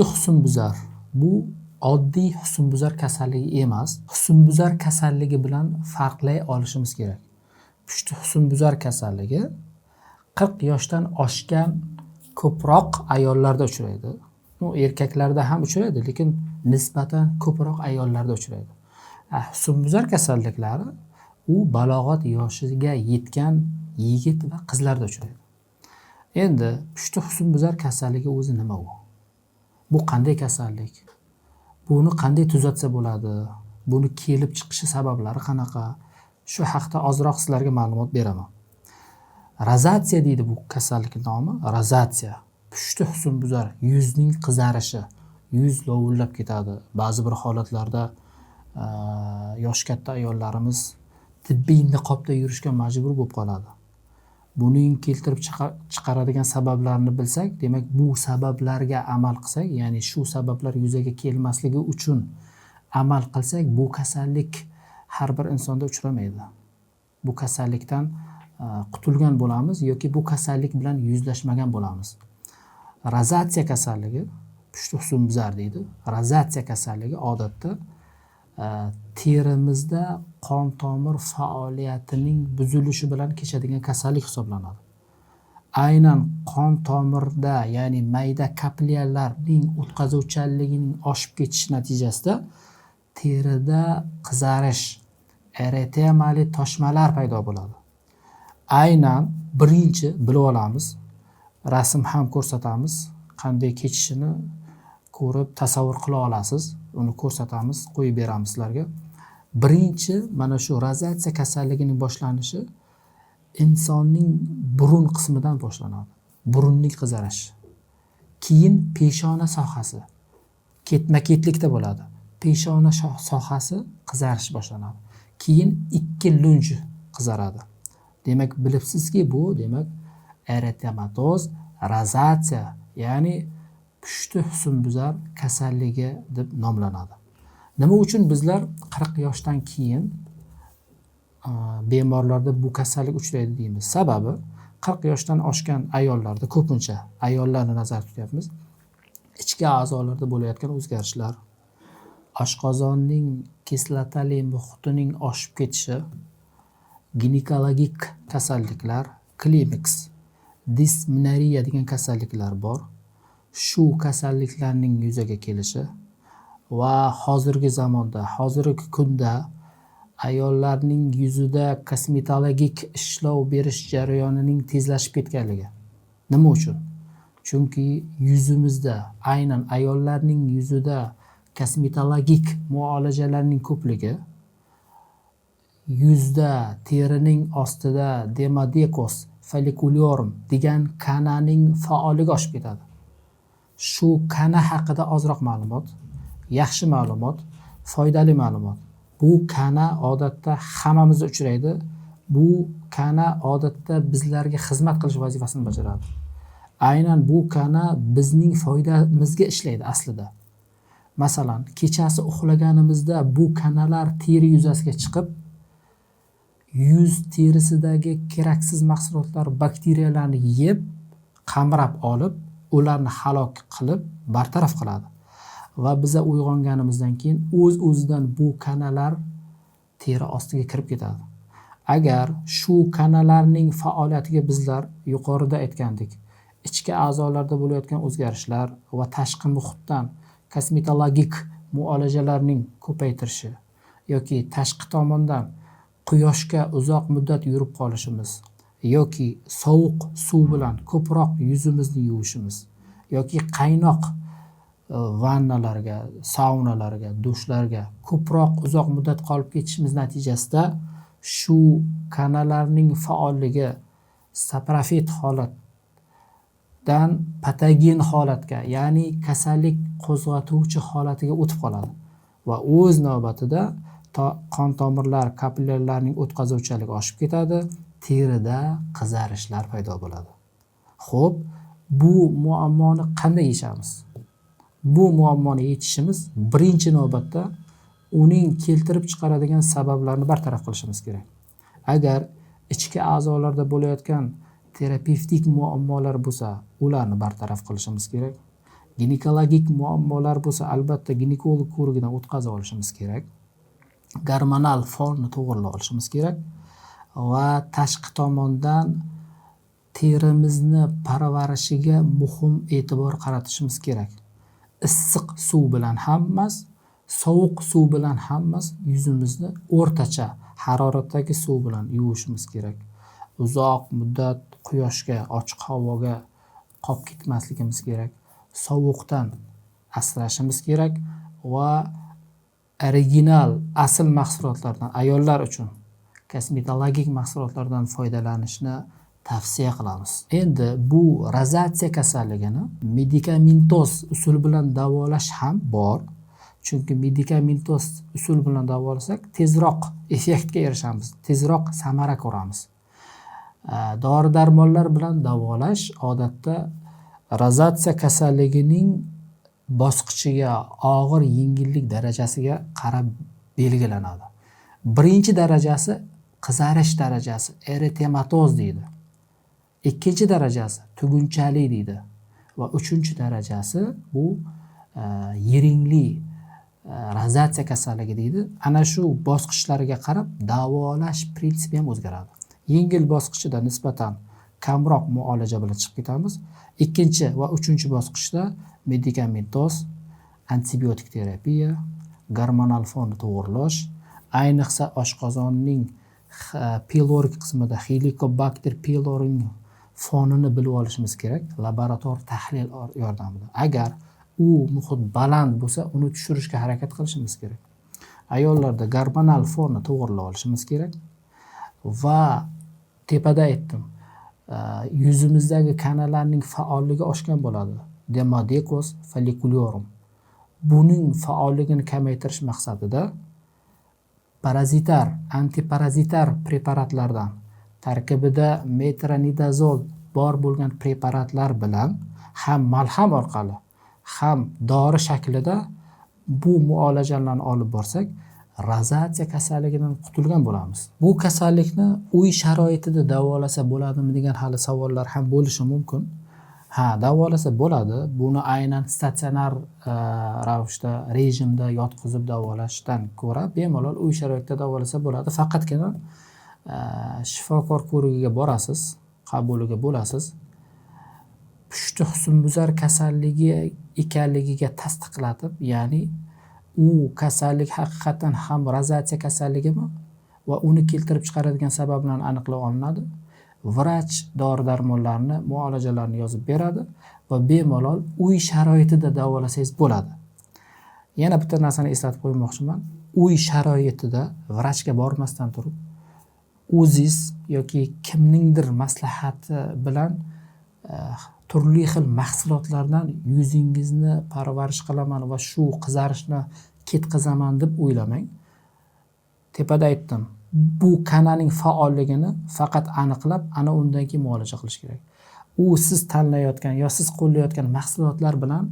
pushti husnbuzar bu oddiy husnbuzar kasalligi emas. Husnbuzar kasalligi bilan farqlay olishimiz kerak. Pushti husnbuzar kasalligi 40 yoshdan oshgan ko'proq ayollarda uchraydi. Erkaklarda ham uchraydi, lekin nisbatan ko'proq ayollarda uchraydi. Husnbuzar kasalliklari u balog'at yoshiga yetgan yigit va qizlarda uchraydi. Endi pushti husnbuzar kasalligi o'zi nima u? Bu qanday kasallik? Buni qanday tuzatsa bo'ladi? Buni kelib chiqishi sabablari qanaqa? Shu haqda ozroq sizlarga ma'lumot beraman. Rozatsiya deydi bu kasallikning nomi. Rozatsiya. Pushti husnbuzar, yuzning qizarishi, yuz lovullab ketadi. Ba'zi bir holatlarda yosh katta ayollarimiz tibbiy niqobda yurishga majbur bo'lib qoladi. Buning keltirib chiqaradigan sabablarini bilsak, demak bu sabablarga amal qilsak, ya'ni shu sabablar yuzaga kelmasligi uchun amal qilsak, bu kasallik har bir insonda uchramaydi. Bu kasallikdan qutulgan bo'lamiz yoki bu kasallik bilan yuzlashmagan bo'lamiz. Rozatsiya kasalligi, pushti husnbuzar deydi. Rozatsiya kasalligi odatda terimizda qon tomir faoliyatining buzilishi bilan kechadigan kasallik hisoblanadi. Aynan qon tomirda, ya'ni mayda kapillyarlarning o'tkazuvchanligining oshib ketishi natijasida terida qizarish, eritemali toshmalar paydo bo'ladi. Aynan birinchi bilib olamiz, rasm ham ko'rsatamiz, qanday kechishini ko'rib tasavvur qila olasiz. Uni ko'rsatamiz, qo'yib beramiz sizlarga. Birinchi mana shu rozatsiya kasalligining boshlanishi insonning burun qismidan boshlanadi. Burunning qizarishi. Keyin peshona sohasi ketma-ketlikda bo'ladi. Peshona sohasi qizarish boshlanadi. Keyin ikki lunj qizaradi. Demak, bilibsizki, bu demak eritematoz rozatsiya, ya'ni pushti husnbuzar kasalligi deb nomlanadi. Nima uchun bizlar 40 yoshdan keyin bemorlarda bu kasallik uchraydi deymiz? Sababi 40 yoshdan oshgan ayollarda, ko'pincha ayollarni nazarda tutyapmiz. Ichki a'zolarda bo'layotgan o'zgarishlar, oshqozonning kislotali muhitining oshib ketishi, ginekologik kasalliklar, klimaks, dismenoriya degan kasalliklar bor. Shu kasalliklarning yuzaga kelishi va hozirgi zamonda, hozirgi kunda ayollarning yuzida kosmetologik ishlov berish jarayonining tezlashib ketganligi. Nima uchun? Chunki yuzimizda, aynan ayollarning yuzida kosmetologik muolajalarning ko'pligi, yuzda terining ostida dermadekos folliculorum degan kananing faolligi oshib ketadi. Shu kana haqida ozroq ma'lumot, yaxshi ma'lumot, foydali ma'lumot. Bu kana odatda hammamizda uchraydi. Bu kana odatda bizlarga xizmat qilish vazifasini bajaradi. Aynan bu kana bizning foydamizga ishlaydi aslida. Masalan, kechasi uxlaganimizda bu kanalar teri yuzasiga chiqib, yuz terisidagi keraksiz mahsulotlar, bakteriyalarni yeb, qamrab olib, ularni halok qilib, bartaraf qiladi. Va biza uyg'onganimizdan keyin o'z-o'zidan bu kanalar teri ostiga kirib ketadi. Agar shu kanalarning faoliyatiga bizlar yuqorida aytgandik, ichki a'zolarda bo'layotgan o'zgarishlar va tashqi muhitdan kosmetologik muolajalarning ko'paytirishi yoki tashqi tomondan quyoshga uzoq muddat yurib qolishimiz yoki sovuq suv bilan ko'proq yuzimizni yuvishimiz yoki qaynoq vannalarga, saunalarga, dushlarga ko'proq uzoq muddat qolib ketishimiz natijasida shu kanallarning faolligi saprofit holatdan patogen holatga, ya'ni kasallik qo'zg'atuvchi holatiga o'tib qoladi va o'z navbatida qon tomirlar, kapillyarlarning o'tkazuvchanligi oshib ketadi, terida qizarishlar paydo bo'ladi. Xo'p, bu muammoni qanday yechamiz? Bu muammoni yechishimiz birinchi navbatda uning keltirib chiqaradigan sabablarni bartaraf qilishimiz kerak. Agar ichki a'zolarda bo'layotgan terapevtik muammolar bo'lsa, ularni bartaraf qilishimiz kerak. Ginekologik muammolar bo'lsa, albatta ginekolog ko'rigidan o'tkazib olishimiz kerak. Gormonal fonni to'g'rilab olishimiz kerak va tashqi tomondan terimizni parvarishiga muhim e'tibor qaratishimiz kerak. Issiq suv bilan ham emas, sovuq suv bilan ham emas, yuzimizni o'rtacha haroratdagi suv bilan yuvishimiz kerak. Uzoq muddat quyoshga, ochiq havoga qolib ketmasligimiz kerak. Sovuqdan asrashimiz kerak va original asl mahsulotlardan, ayollar uchun kosmetologik mahsulotlardan foydalanishni tavsiya qilamiz. Endi bu rozatsiya kasalligini medikamentoz usul bilan davolash ham bor. Chunki medikamentoz usul bilan davolasak tezroq effektga erishamiz, tezroq samara ko'ramiz. Dori-darmonlar bilan davolash odatda rozatsiya kasalligining bosqichiga, og'ir yengillik darajasiga qarab belgilanadi. Birinchi darajasi qizarish darajasi, eritematoz deydi. Ikkinchi darajasi tugunchali deydi va uchinchi darajasi bu yiringli rozatsiya kasalligi deydi. Ana shu bosqichlariga qarab davolash prinsipi ham o'zgaradi. Yengil bosqichida nisbatan kamroq muolaja bilan chiqib ketamiz. Ikkinchi va uchinchi bosqichda medikamentoz, antibiotik terapiya, gormonal fonni to'g'irlash, ayniqsa oshqozonning pilorik qismida Helicobacter pylori fonini bilib olishimiz kerak laborator tahlil yordamida. Agar u muhit baland bo'lsa, uni tushirishga harakat qilishimiz kerak. Ayollarda gormonal fonni to'g'irlab olishimiz kerak va tepada aytdim, yuzimizdagi kanallarning faolligi oshgan bo'ladi. Dermadekoz folliculorum. Buning faolligini kamaytirish maqsadida parazitar, antiparazitar preparatlardan tarkibida metronidazol bor bo'lgan preparatlar bilan ham malham orqali, ham dori shaklida bu muolajalarni olib borsak, rozatsiya kasalligidan qutulgan bo'lamiz. Bu kasallikni uy sharoitida davolasa bo'ladimi degan hali savollar ham bo'lishi mumkin. Davolasa bo'ladi. Buni aynan statsionar ravishda, rejimda yotqizib davolashdan ko'ra bemalol uy sharoitida davolasa bo'ladi. Faqatgina shifokor ko'rigiga borasiz, qabuliga bo'lasiz. Pushti husnbuzar kasalligi ekanligiga tasdiqlatib, ya'ni u kasallik haqiqatan ham rozatsiya kasalligimi va uni keltirib chiqaradigan sabablarni aniqlab olinadi. Vrach dori-darmonlarni, muolajalarni yozib beradi va bemalol uy sharoitida davolasangiz bo'ladi. Yana bitta narsani eslatib qo'ymoqchiman. Uy sharoitida vrachga bormasdan turib, o'ziz yoki kimningdir maslahati bilan turli xil mahsulotlardan yuzingizni parvarish qilaman va shu qizarishni ketkazaman deb o'ylamang. Tepada aytdim. Bu kananing faolligini faqat aniqlab, ana undan keyin muolaja qilish kerak. U siz tanlayotgan yo siz qo'llayotgan mahsulotlar bilan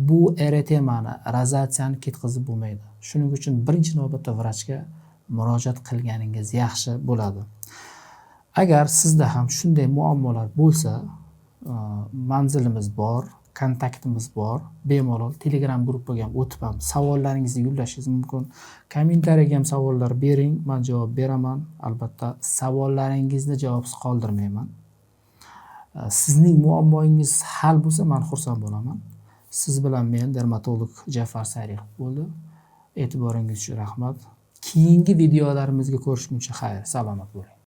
bu eritemani, rozatsiyani ketkazib bo'lmaydi. Shuning uchun birinchi navbatda vrachga murojaat qilganingiz yaxshi bo'ladi. Agar sizda ham shunday muammolar bo'lsa, manzilimiz bor, kontaktimiz bor. Bemalol Telegram gruppaga ham o'tib ham savollaringizni yo'llashingiz mumkin. Kommentariyaga ham savollar bering, men javob beraman. Albatta, savollaringizni javobsiz qoldirmayman. Sizning muammoingiz hal bo'lsa, men xursand bo'laman. Siz bilan men dermatolog Jafar Sariyev bo'ldi. E'tiboringiz uchun rahmat. Keyingi videolarimizga ko'rishguncha xayr, salomat bo'ling.